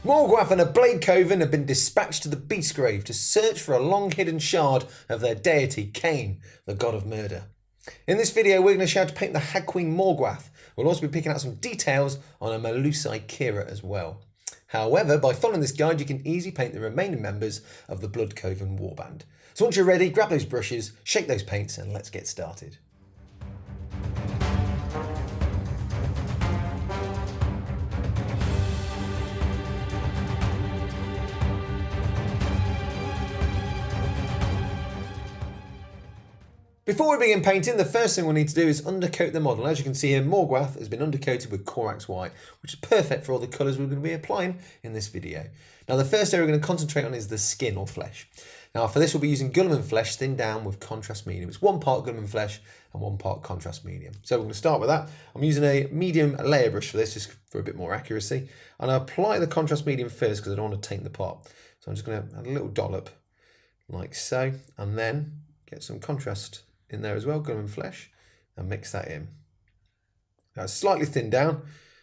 Morgwath and a blade coven have been dispatched to the Beastgrave to search for a long-hidden shard of their deity, Cain, the god of murder. In this video, we're going to show how to paint the Hag Queen Morgwath. We'll also be picking out some details on a Melusai Kira as well. However, by following this guide, you can easily paint the remaining members of the Blood Coven warband. So once you're ready, grab those brushes, shake those paints, and let's get started. Before we begin painting, the first thing we'll need to do is undercoat the model. As you can see here, Morgwath has been undercoated with Corax White, which is perfect for all the colours we're going to be applying in this video. Now the first area we're going to concentrate on is the skin or flesh. Now for this we'll be using Guilliman flesh thinned down with contrast medium. It's 1 part Guilliman flesh and 1 part contrast medium. So we're going to start with that. I'm using a medium layer brush for this, just for a bit more accuracy. And I apply the contrast medium first because I don't want to taint the pot. So I'm just going to add a little dollop like so, and then get some contrast in there as well, Guilliman flesh, and mix that in. Now it's slightly thinned down,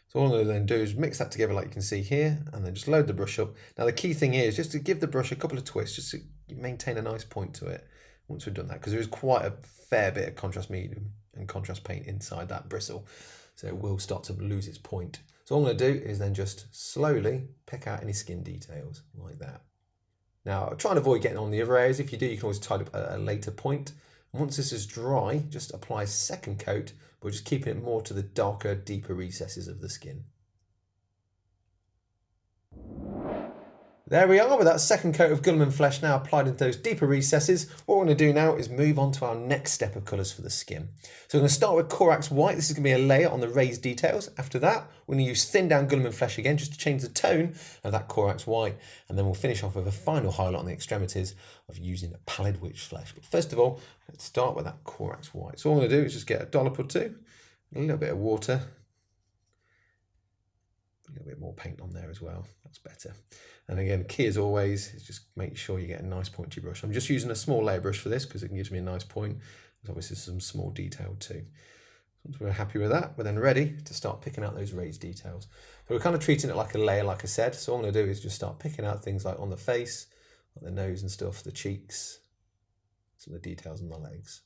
so all I'm going to then do is mix that together like you can see here, and then just load the brush up. Now the key thing here is just to give the brush a couple of twists, just to maintain a nice point to it once we've done that, because there is quite a fair bit of contrast medium and contrast paint inside that bristle, so it will start to lose its point. So all I'm going to do is then just slowly pick out any skin details like that. Now try and avoid getting on the other areas. If you do, you can always tidy up at a later point. Once this is dry, just apply a second coat, but we're just keeping it more to the darker, deeper recesses of the skin. There we are with that second coat of Guilliman flesh now applied into those deeper recesses. What we're going to do now is move on to our next step of colours for the skin. So we're going to start with Corax White. This is going to be a layer on the raised details. After that, we're going to use thinned down Guilliman flesh again just to change the tone of that Corax White. And then we'll finish off with a final highlight on the extremities of using a pallid witch flesh. But first of all, let's start with that Corax White. So all I'm going to do is just get a dollop or two, a little bit of water, a little bit more paint on there as well. That's better. And again, key as always is just make sure you get a nice pointy brush. I'm just using a small layer brush for this because it gives me a nice point. There's obviously some small detail too. Once we're happy with that, we're then ready to start picking out those raised details. So we're kind of treating it like a layer, like I said. So all I'm going to do is just start picking out things like on the face, like the nose and stuff, the cheeks, some of the details on the legs.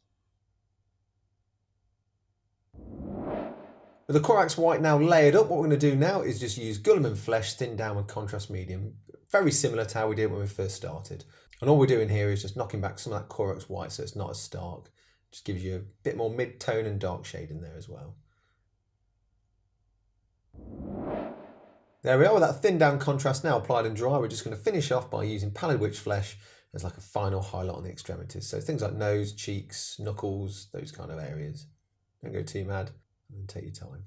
With the Corax White now layered up, what we're going to do now is just use Guilliman flesh thinned down with contrast medium, very similar to how we did when we first started. And all we're doing here is just knocking back some of that Corax White so it's not as stark. Just gives you a bit more mid-tone and dark shade in there as well. There we are with that thinned down contrast now applied and dry. We're just going to finish off by using pallid witch flesh as like a final highlight on the extremities. So things like nose, cheeks, knuckles, those kind of areas. Don't go too mad. And take your time.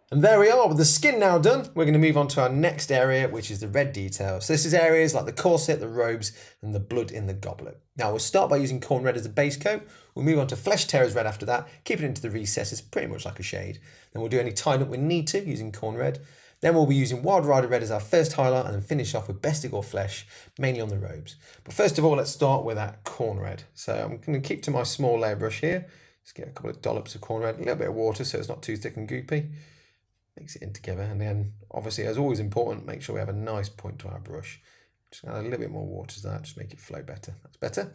And there we are with the skin now done. We're going to move on to our next area, which is the red detail. So this is areas like the corset, the robes, and the blood in the goblet. Now we'll start by using corn red as a base coat. We'll move on to flesh tearers red after that, keep it into the recesses, pretty much like a shade. Then we'll do any tying up we need to using corn red. Then we'll be using Wild Rider Red as our first highlight and then finish off with Bestigor Flesh, mainly on the robes. But first of all, let's start with that corn red. So I'm going to keep to my small layer brush here. Just get a couple of dollops of corn red, a little bit of water so it's not too thick and goopy. Mix it in together, and then obviously, as always important, make sure we have a nice point to our brush. Just add a little bit more water to that, just make it flow better. That's better.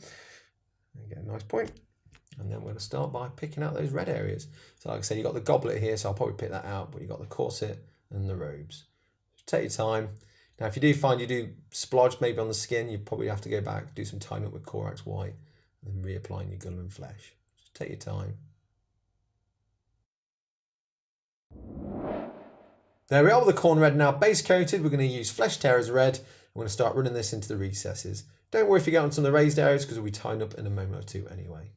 And get a nice point. And then we're going to start by picking out those red areas. So like I said, you've got the goblet here, so I'll probably pick that out, but you've got the corset and the robes. Just take your time. Now if you do find you do splodge maybe on the skin, you probably have to go back, do some tying up with Corax White, and then reapplying your Guilliman flesh. Just take your time. There we are with the corn red now base coated. We're going to use flesh tearers red. We're going to start running this into the recesses. Don't worry if you get on some of the raised areas because we'll be tying up in a moment or two anyway.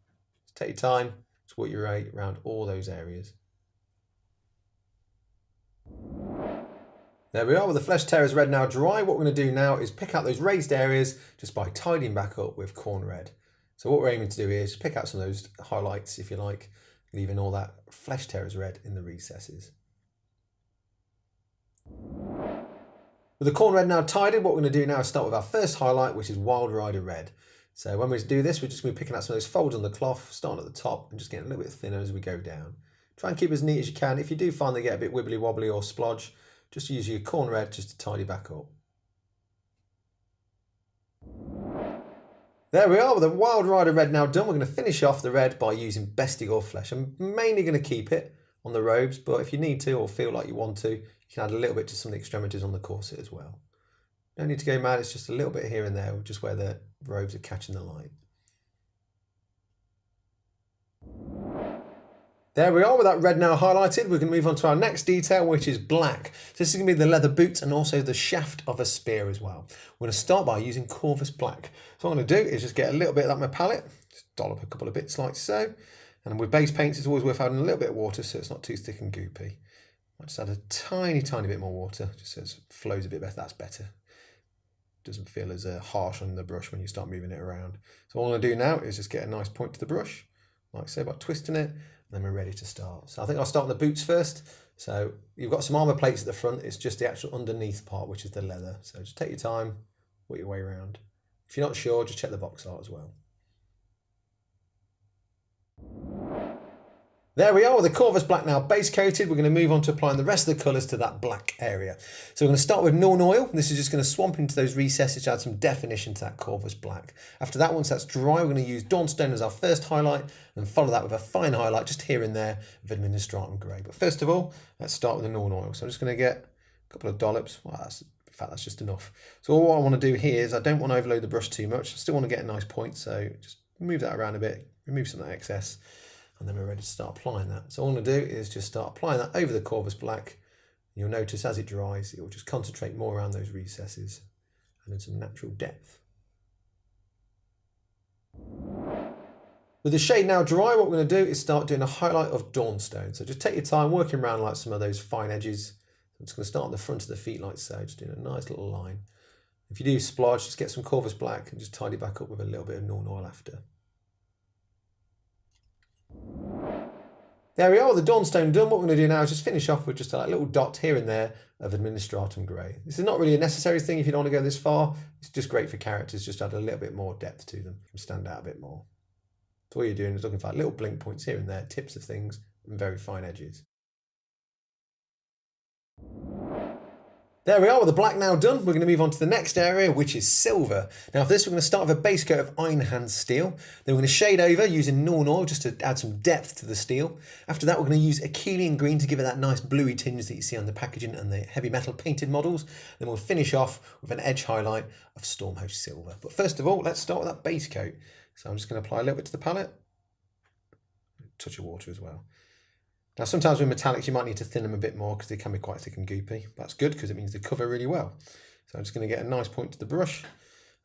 Just take your time, just work your way around all those areas. There we are with the flesh tearers red now dry. What we're going to do now is pick out those raised areas just by tidying back up with corn red. So what we're aiming to do here is pick out some of those highlights, if you like, leaving all that flesh tearers red in the recesses. With the corn red now tidied, what we're going to do now is start with our first highlight, which is Wild Rider Red. So when we do this, we're just going to be picking out some of those folds on the cloth, starting at the top and just getting a little bit thinner as we go down. Try and keep it as neat as you can. If you do find they get a bit wibbly wobbly or splodge, just use your corn red just to tidy back up. There we are with the Wild Rider red now done. We're going to finish off the red by using Bestigor flesh. I'm mainly going to keep it on the robes, but if you need to or feel like you want to, you can add a little bit to some of the extremities on the corset as well. No need to go mad, it's just a little bit here and there, just where the robes are catching the light. There we are with that red now highlighted. We're going to move on to our next detail, which is black. So this is going to be the leather boots and also the shaft of a spear as well. We're going to start by using Corvus black. So what I'm going to do is just get a little bit of that on my palette, just dollop a couple of bits like so. And with base paints, it's always worth adding a little bit of water so it's not too thick and goopy. I'll just add a tiny bit more water, just so it flows a bit better. That's better. Doesn't feel as harsh on the brush when you start moving it around. So all I'm going to do now is just get a nice point to the brush, like so, by twisting it. Then we're ready to start. So I think I'll start on the boots first. So you've got some armor plates at the front. It's just the actual underneath part, which is the leather. So just take your time, work your way around. If you're not sure, just check the box art as well. There we are with the Corvus black now base coated. We're going to move on to applying the rest of the colours to that black area. So we're going to start with Nuln Oil. This is just going to swamp into those recesses to add some definition to that Corvus black. After that, once that's dry, we're going to use Dawnstone as our first highlight and follow that with a fine highlight just here and there of Administratum Grey. But first of all, let's start with the Nuln Oil. So I'm just going to get a couple of dollops. Well, in fact, that's just enough. So all I want to do here is I don't want to overload the brush too much. I still want to get a nice point. So just move that around a bit, remove some of that excess. And then we're ready to start applying that. So all I'm going to do is just start applying that over the Corvus black. You'll notice as it dries, it will just concentrate more around those recesses and in some natural depth. With the shade now dry, what we're going to do is start doing a highlight of Dawnstone. So just take your time working around like some of those fine edges. I'm just going to start on the front of the feet like so, just doing a nice little line. If you do splodge, just get some Corvus black and just tidy back up with a little bit of Nuln Oil after. There we are with the Dawnstone done. What we're going to do now is just finish off with just a little dot here and there of Administratum Grey. This is not really a necessary thing if you don't want to go this far. It's just great for characters, just add a little bit more depth to them and stand out a bit more. So all you're doing is looking for little blink points here and there, tips of things and very fine edges. There we are with the black now done. We're going to move on to the next area, which is silver. Now for this, we're going to start with a base coat of Ironhand steel. Then we're going to shade over using Nuln Oil just to add some depth to the steel. After that, we're going to use Achillean green to give it that nice bluey tinge that you see on the packaging and the heavy metal painted models. Then we'll finish off with an edge highlight of Stormhost silver. But first of all, let's start with that base coat. So I'm just going to apply a little bit to the palette. Touch of water as well. Now sometimes with metallics you might need to thin them a bit more because they can be quite thick and goopy. That's good because it means they cover really well. So I'm just going to get a nice point to the brush and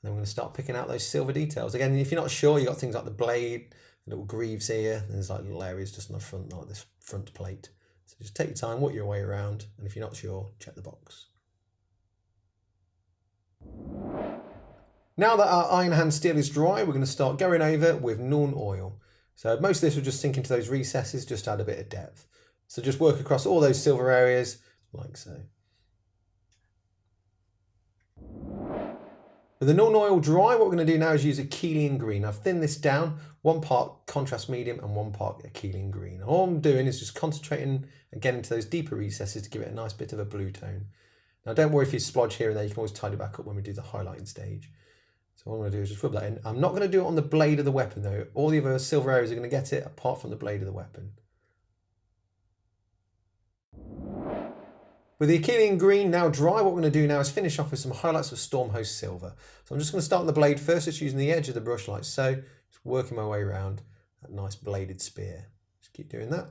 then we're going to start picking out those silver details. Again, if you're not sure, you've got things like the blade, the little greaves here, and there's like little areas just on the front, like this front plate. So just take your time, work your way around, and if you're not sure, check the box. Now that our Ironhand steel is dry, we're going to start going over with Nuln Oil. So most of this will just sink into those recesses, just add a bit of depth. So just work across all those silver areas, like so. With the Nuln Oil dry, what we're going to do now is use Achillean green. I've thinned this down, 1 part contrast medium and 1 part Achillean green. All I'm doing is just concentrating again into those deeper recesses to give it a nice bit of a blue tone. Now don't worry if you splodge here and there, you can always tidy back up when we do the highlighting stage. So what I'm going to do is just rub that in. I'm not going to do it on the blade of the weapon though. All the other silver areas are going to get it apart from the blade of the weapon. With the Achillean green now dry, what we're going to do now is finish off with some highlights of Stormhost silver. So I'm just going to start on the blade first, just using the edge of the brush like so. Just working my way around that nice bladed spear. Just keep doing that.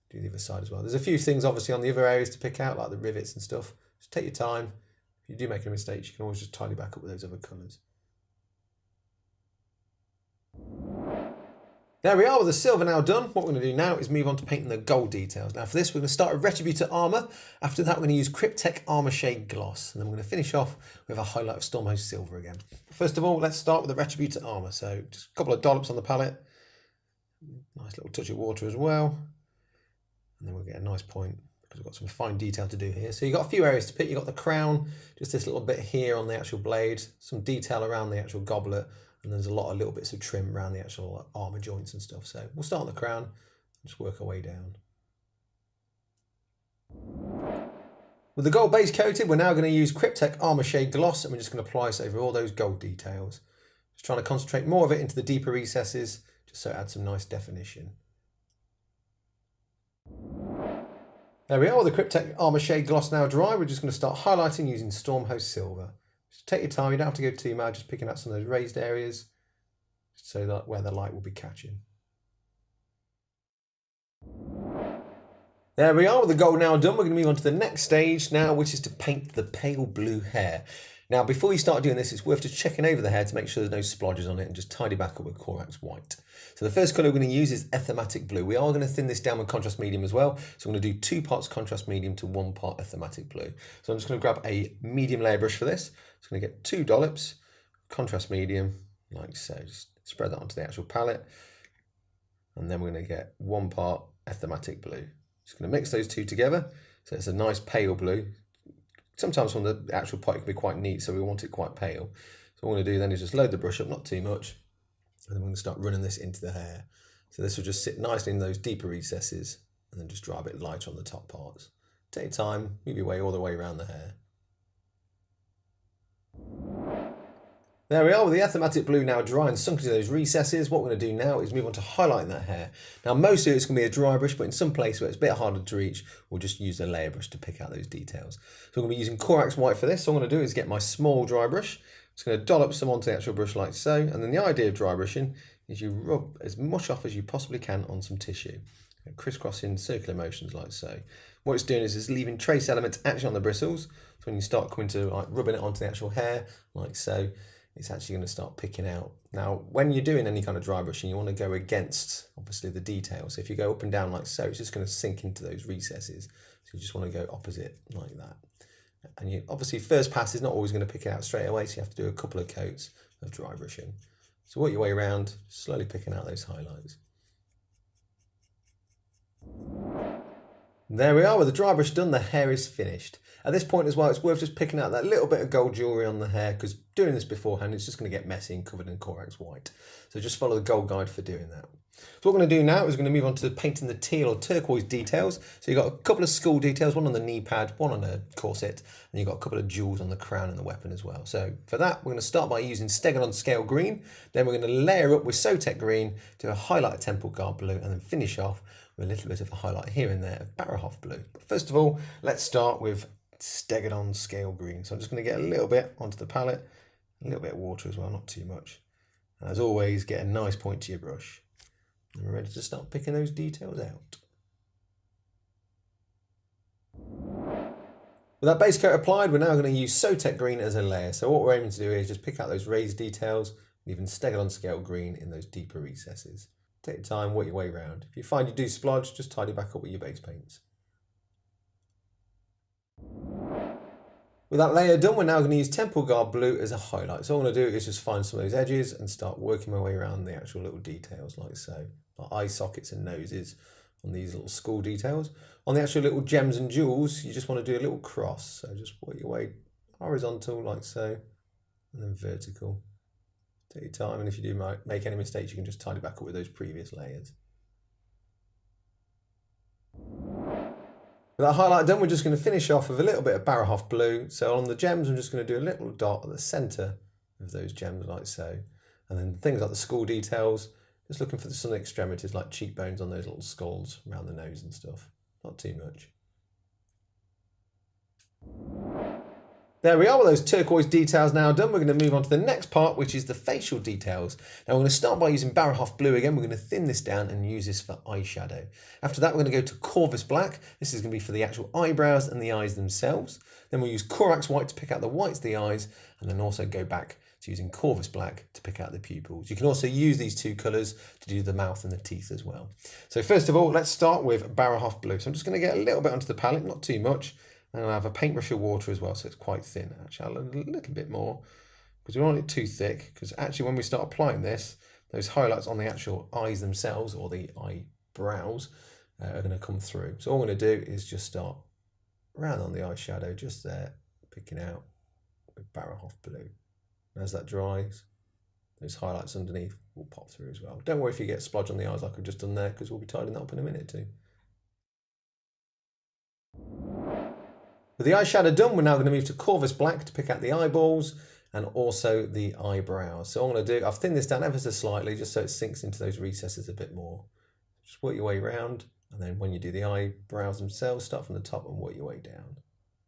Do the other side as well. There's a few things obviously on the other areas to pick out, like the rivets and stuff. Just take your time. If you do make any mistakes, you can always just tidy back up with those other colours. There we are with the silver now done. What we're going to do now is move on to painting the gold details. Now for this, we're going to start with Retributor Armour. After that, we're going to use Cryptek Armour Shade Gloss. And then we're going to finish off with a highlight of Stormhost Silver again. First of all, let's start with the Retributor Armour. So just a couple of dollops on the palette. Nice little touch of water as well. And then we'll get a nice point because we've got some fine detail to do here. So you've got a few areas to pick. You've got the crown, just this little bit here on the actual blade, some detail around the actual goblet. And there's a lot of little bits of trim around the actual armour joints and stuff. So we'll start on the crown and just work our way down. With the gold base coated, we're now going to use Cryptek Armor Shade Gloss, and we're just going to apply this over all those gold details. Just trying to concentrate more of it into the deeper recesses, just so it adds some nice definition. There we are, with the Cryptek Armor Shade Gloss now dry, we're just going to start highlighting using Stormhost Silver. Just take your time, you don't have to go too mad, just picking out some of those raised areas, so that where the light will be catching. There we are, with the gold now done, we're going to move on to the next stage now, which is to paint the pale blue hair. Now, before you start doing this, it's worth just checking over the hair to make sure there's no splodges on it and just tidy back up with Corax White. So the first colour we're going to use is Ethematic Blue. We are going to thin this down with contrast medium as well. So I'm going to do 2 parts contrast medium to 1 part Ethematic Blue. So I'm just going to grab a medium layer brush for this. So I'm going to get 2 dollops, contrast medium, like so. Just spread that onto the actual palette. And then we're going to get 1 part Ethematic Blue. Just going to mix those two together, so it's a nice pale blue. Sometimes from the actual pot it can be quite neat, so we want it quite pale. So what we're going to do then is just load the brush up, not too much, and then we're going to start running this into the hair. So this will just sit nicely in those deeper recesses, and then just dry a bit lighter on the top parts. Take your time, move your way all the way around the hair. There we are, with the Ethematic Blue now dry and sunk into those recesses. What we're going to do now is move on to highlighting that hair. Now, mostly it's going to be a dry brush, but in some places where it's a bit harder to reach, we'll just use a layer brush to pick out those details. So I'm going to be using Corax White for this. So what I'm going to do is get my small dry brush. I'm just going to dollop some onto the actual brush like so. And then the idea of dry brushing is you rub as much off as you possibly can on some tissue, crisscrossing circular motions like so. What it's doing is it's leaving trace elements actually on the bristles. So when you start coming to like rubbing it onto the actual hair like so, it's actually going to start picking out. Now, when you're doing any kind of dry brushing, you want to go against, obviously, the details. So if you go up and down like so, it's just going to sink into those recesses. So you just want to go opposite like that. And you obviously, first pass is not always going to pick it out straight away, so you have to do a couple of coats of dry brushing. So work your way around, slowly picking out those highlights. There we are, with the dry brush done, the hair is finished. At this point as well, it's worth just picking out that little bit of gold jewellery on the hair, because doing this beforehand, it's just going to get messy and covered in Corax White. So just follow the gold guide for doing that. So what we're going to do now is we're going to move on to painting the teal or turquoise details. So you've got a couple of skull details, one on the knee pad, one on a corset, and you've got a couple of jewels on the crown and the weapon as well. So for that, we're going to start by using Stegadon Scale Green. Then we're going to layer up with Sotek Green, do a highlight of Temple Guard Blue, and then finish off with a little bit of a highlight here and there of Barahoff Blue. But first of all, let's start with Stegadon Scale Green. So I'm just going to get a little bit onto the palette, a little bit of water as well, not too much. And as always, get a nice point to your brush. And we're ready to start picking those details out. With that base coat applied, we're now going to use Sotek Green as a layer. So what we're aiming to do is just pick out those raised details, and even Stegadon Scale Green in those deeper recesses. Take your time, work your way around. If you find you do splodge, just tidy back up with your base paints. With that layer done, we're now going to use Temple Guard Blue as a highlight. So all I'm going to do is just find some of those edges and start working my way around the actual little details like so. Like eye sockets and noses on these little skull details. On the actual little gems and jewels, you just want to do a little cross. So just work your way horizontal like so, and then vertical. Take your time, and if you do make any mistakes, you can just tidy back up with those previous layers. With that highlight done, we're just going to finish off with a little bit of Barahoff Blue. So on the gems, I'm just going to do a little dot at the centre of those gems like so. And then things like the skull details, just looking for some extremities like cheekbones on those little skulls around the nose and stuff. Not too much. There we are, with those turquoise details now done. We're going to move on to the next part, which is the facial details. Now we're going to start by using Barahoff Blue again. We're going to thin this down and use this for eyeshadow. After that, we're going to go to Corvus Black. This is going to be for the actual eyebrows and the eyes themselves. Then we'll use Corax White to pick out the whites of the eyes, and then also go back to using Corvus Black to pick out the pupils. You can also use these two colours to do the mouth and the teeth as well. So first of all, let's start with Barahoff Blue. So I'm just going to get a little bit onto the palette, not too much. And I'll have a paintbrush of water as well, so it's quite thin. Actually, I'll add a little bit more because we don't want it too thick, because actually when we start applying this, those highlights on the actual eyes themselves or the eyebrows are going to come through. So all I'm going to do is just start around on the eyeshadow, just there, picking out with Barahoff Blue. And as that dries, those highlights underneath will pop through as well. Don't worry if you get splodge on the eyes like I've just done there, because we'll be tidying that up in a minute too. With the eyeshadow done, we're now going to move to Corvus Black to pick out the eyeballs and also the eyebrows. So I'm going to do, I've thinned this down ever so slightly just so it sinks into those recesses a bit more. Just work your way around, and then when you do the eyebrows themselves, start from the top and work your way down.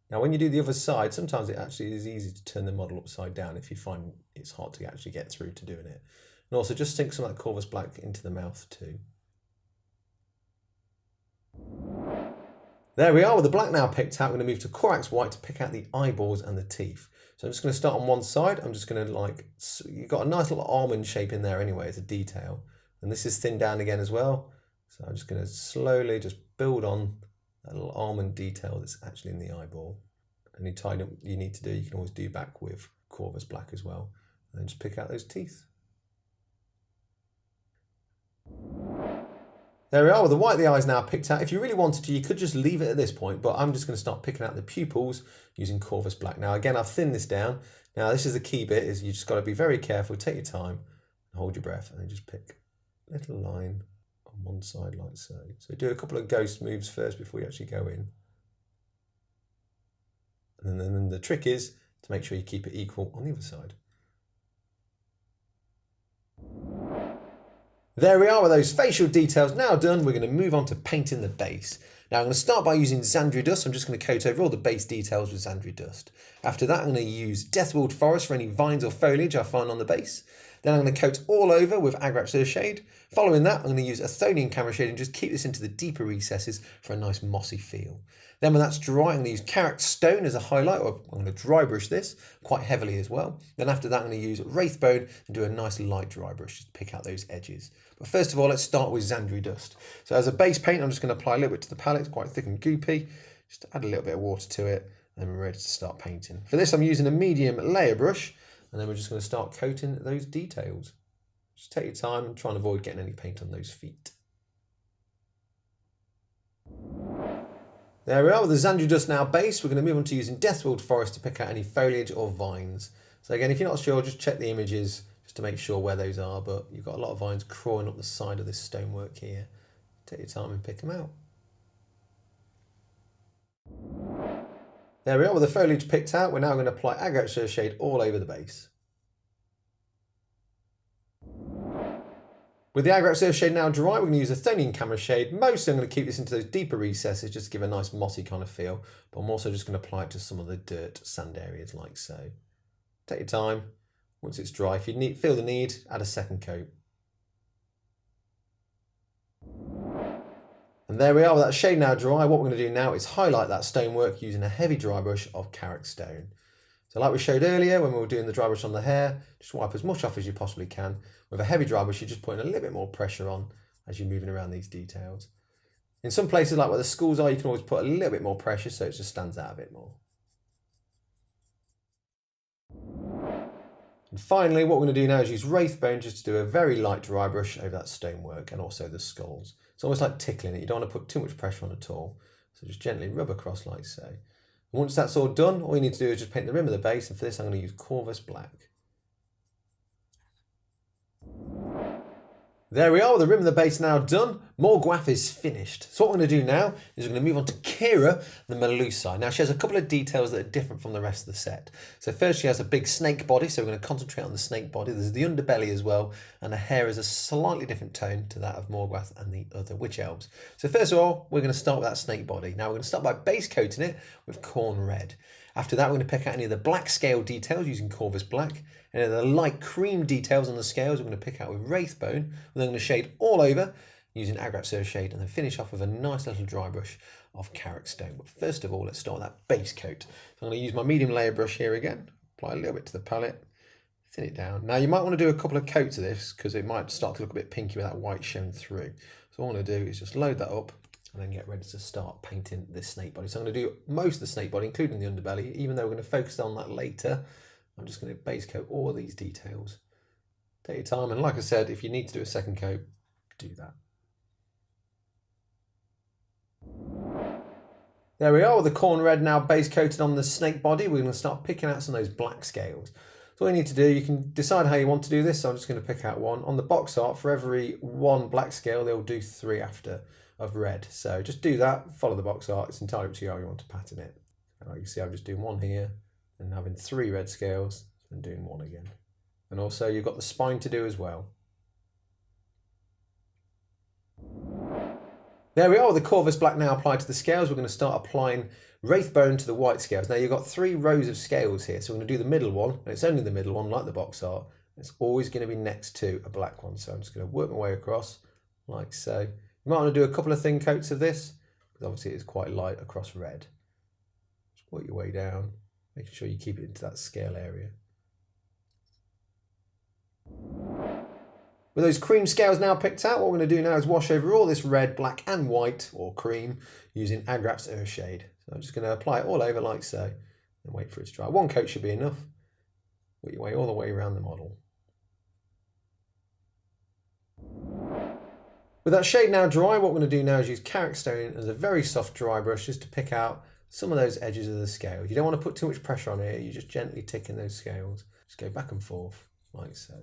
Now when you do the other side, sometimes it actually is easy to turn the model upside down if you find it's hard to actually get through to doing it. And also just sink some of that Corvus Black into the mouth too. There we are with the black now picked out. We're going to move to Corax White to pick out the eyeballs and the teeth. So I'm just going to start on one side. I'm just going to you've got a nice little almond shape in there anyway as a detail. And this is thinned down again as well. So I'm just going to slowly just build on that little almond detail that's actually in the eyeball. Any tidying up you need to do, you can always do back with Corvus Black as well. And then just pick out those teeth. There we are with the white of the eyes now picked out. If you really wanted to, you could just leave it at this point, but I'm just going to start picking out the pupils using Corvus Black. Now again, I've thinned this down. Now this is the key bit, is you just got to be very careful, take your time, and hold your breath, and then just pick a little line on one side like so. So do a couple of ghost moves first before you actually go in. And then the trick is to make sure you keep it equal on the other side. There we are with those facial details now done. We're going to move on to painting the base. Now I'm going to start by using Xandri Dust. I'm just going to coat over all the base details with Xandri Dust. After that, I'm going to use Deathwood Forest for any vines or foliage I find on the base. Then I'm going to coat all over with Agrax Earthshade. Following that, I'm going to use Athonian Camera Shade and just keep this into the deeper recesses for a nice mossy feel. Then when that's dry, I'm going to use Karak Stone as a highlight, or I'm going to dry brush this quite heavily as well. Then after that, I'm going to use Wraithbone and do a nice light dry brush just to pick out those edges. But first of all, let's start with Xandri Dust. So as a base paint, I'm just going to apply a little bit to the palette. It's quite thick and goopy. Just add a little bit of water to it, and we're ready to start painting. For this, I'm using a medium layer brush, and then we're just going to start coating those details. Just take your time and try and avoid getting any paint on those feet. There we are with the Xandri Dust now base. We're going to move on to using Deathwood Forest to pick out any foliage or vines. So again, if you're not sure, just check the images just to make sure where those are, but you've got a lot of vines crawling up the side of this stonework here. Take your time and pick them out. There we are with the foliage picked out. We're now going to apply Agrax Earthshade all over the base. With the Agrax Earthshade now dry, we're going to use Athonian Camera Shade. Mostly I'm going to keep this into those deeper recesses just to give a nice mossy kind of feel, but I'm also just going to apply it to some of the dirt sand areas like so. Take your time. Once it's dry, if you feel the need, add a second coat. And there we are with that shade now dry. What we're going to do now is highlight that stonework using a heavy dry brush of Karak Stone. So like we showed earlier when we were doing the dry brush on the hair, just wipe as much off as you possibly can. With a heavy dry brush, you're just putting a little bit more pressure on as you're moving around these details. In some places like where the schools are, you can always put a little bit more pressure so it just stands out a bit more. And finally, what we're going to do now is use Wraithbone just to do a very light dry brush over that stonework and also the skulls. It's almost like tickling it. You don't want to put too much pressure on at all. So just gently rub across like so. And once that's all done, all you need to do is just paint the rim of the base, and for this I'm going to use Corvus Black. There we are with the rim of the base now done. Morgwath is finished. So what we're going to do now is we're going to move on to Kira the Melusi. Now she has a couple of details that are different from the rest of the set. So first she has a big snake body, so we're going to concentrate on the snake body. There's the underbelly as well, and the hair is a slightly different tone to that of Morgwath and the other witch elves. So first of all, we're going to start with that snake body. Now we're going to start by base coating it with corn red. After that, we're going to pick out any of the black scale details using Corvus Black. And the light cream details on the scales we're going to pick out with Wraithbone. And then going to shade all over using Agrax Earthshade, and then finish off with a nice little dry brush of Karak Stone. But first of all, let's start with that base coat. So I'm going to use my medium layer brush here again. Apply a little bit to the palette. Thin it down. Now you might want to do a couple of coats of this because it might start to look a bit pinky with that white showing through. So all I'm going to do is just load that up and then get ready to start painting this snake body. So I'm going to do most of the snake body, including the underbelly, even though we're going to focus on that later. I'm just going to base coat all of these details. Take your time, and like I said, if you need to do a second coat, do that. There we are with the corn red now base coated on the snake body. We're going to start picking out some of those black scales. So all you need to do, you can decide how you want to do this. So I'm just going to pick out one. On the box art, for every one black scale, they'll do 3 after of red. So just do that, follow the box art. It's entirely up to you how you want to pattern it. Like you see, I'm just doing one here and having 3 red scales and doing 1 again. And also you've got the spine to do as well. There we are with the Corvus Black now applied to the scales. We're going to start applying Wraithbone to the white scales. Now you've got 3 rows of scales here, so we're going to do the middle one, and it's only the middle one like the box art. It's always going to be next to a black one, so I'm just going to work my way across like so. You might want to do a couple of thin coats of this, because obviously it's quite light across red. Just work your way down, making sure you keep it into that scale area. With those cream scales now picked out, what we're going to do now is wash over all this red, black and white, or cream, using Agraf's Earthshade. So I'm just going to apply it all over like so, and wait for it to dry. 1 coat should be enough. Work your way all the way around the model. With that shade now dry, what we're going to do now is use Carrick Stone as a very soft dry brush just to pick out some of those edges of the scales. You don't want to put too much pressure on here, you just gently tick in those scales. Just go back and forth like so.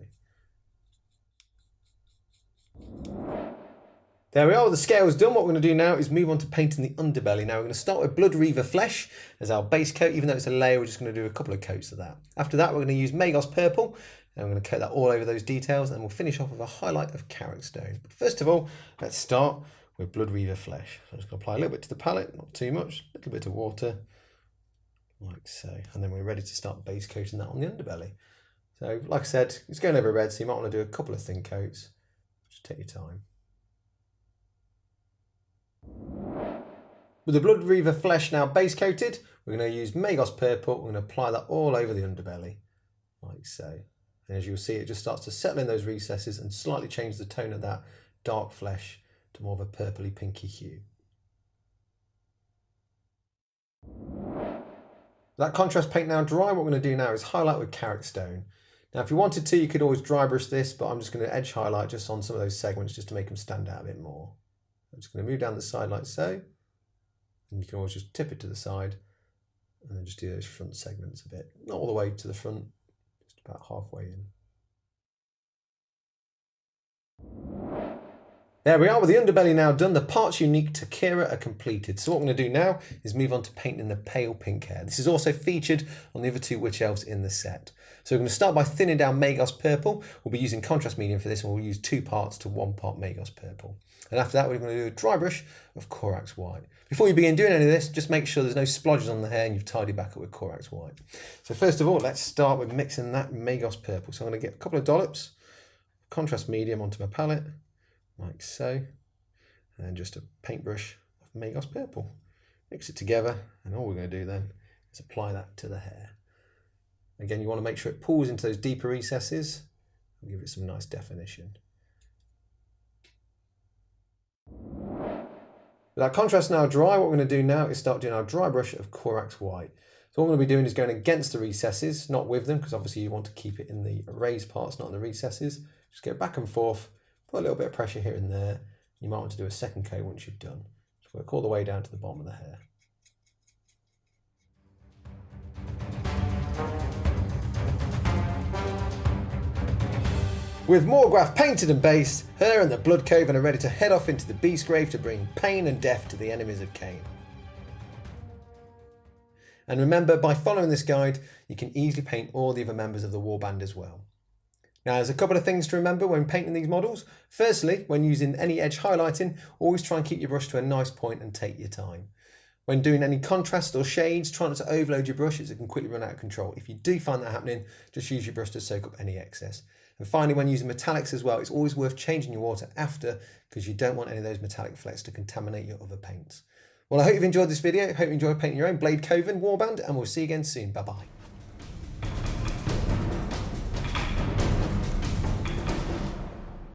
There we are with the scales done. What we're going to do now is move on to painting the underbelly. Now we're going to start with Blood Reaver Flesh as our base coat. Even though it's a layer, we're just going to do a couple of coats of that. After that, we're going to use Magos Purple, and we're going to coat that all over those details, and we'll finish off with a highlight of Carrick Stone. But first of all, let's start with Blood Reaver Flesh. So I'm just going to apply a little bit to the palette, not too much, a little bit of water, like so, and then we're ready to start base coating that on the underbelly. So like I said, it's going over red, so you might want to do a couple of thin coats. Just take your time. With the Blood Reaver Flesh now base coated, we're going to use Magos Purple. We're going to apply that all over the underbelly, like so. And as you'll see, it just starts to settle in those recesses and slightly change the tone of that dark flesh to more of a purpley pinky hue. That contrast paint now dry, what we're going to do now is highlight with Carrick Stone. Now if you wanted to, you could always dry brush this, but I'm just going to edge highlight just on some of those segments just to make them stand out a bit more. I'm just going to move down the side like so, and you can always just tip it to the side and then just do those front segments a bit, not all the way to the front, just about halfway in. There we are with the underbelly now done. The parts unique to Kira are completed. So what we're going to do now is move on to painting the pale pink hair. This is also featured on the other 2 witch elves in the set. So we're going to start by thinning down Magos Purple. We'll be using contrast medium for this, and we'll use 2 parts to 1 part Magos Purple. And after that, we're going to do a dry brush of Corax White. Before you begin doing any of this, just make sure there's no splodges on the hair and you've tidied back up with Corax White. So first of all, let's start with mixing that Magos Purple. So I'm going to get a couple of dollops, contrast medium onto my palette, like so, and then just a paintbrush of Magos Purple. Mix it together, and all we're going to do then is apply that to the hair. Again, you want to make sure it pulls into those deeper recesses and give it some nice definition. With that contrast now dry, what we're going to do now is start doing our dry brush of Corax White. So what we're going to be doing is going against the recesses, not with them, because obviously you want to keep it in the raised parts, not in the recesses. Just go back and forth, put a little bit of pressure here and there. You might want to do a second coat once you've done. Just work all the way down to the bottom of the hair. With Morgwath painted and based, her and the Blood Coven are ready to head off into the Beast Grave to bring pain and death to the enemies of Cain. And remember, by following this guide, you can easily paint all the other members of the warband as well. Now, there's a couple of things to remember when painting these models. Firstly, when using any edge highlighting, always try and keep your brush to a nice point and take your time. When doing any contrast or shades, try not to overload your brush as it can quickly run out of control. If you do find that happening, just use your brush to soak up any excess. And finally, when using metallics as well, it's always worth changing your water after, because you don't want any of those metallic flecks to contaminate your other paints. Well, I hope you've enjoyed this video. I hope you enjoyed painting your own Blade Coven warband, and we'll see you again soon. Bye-bye.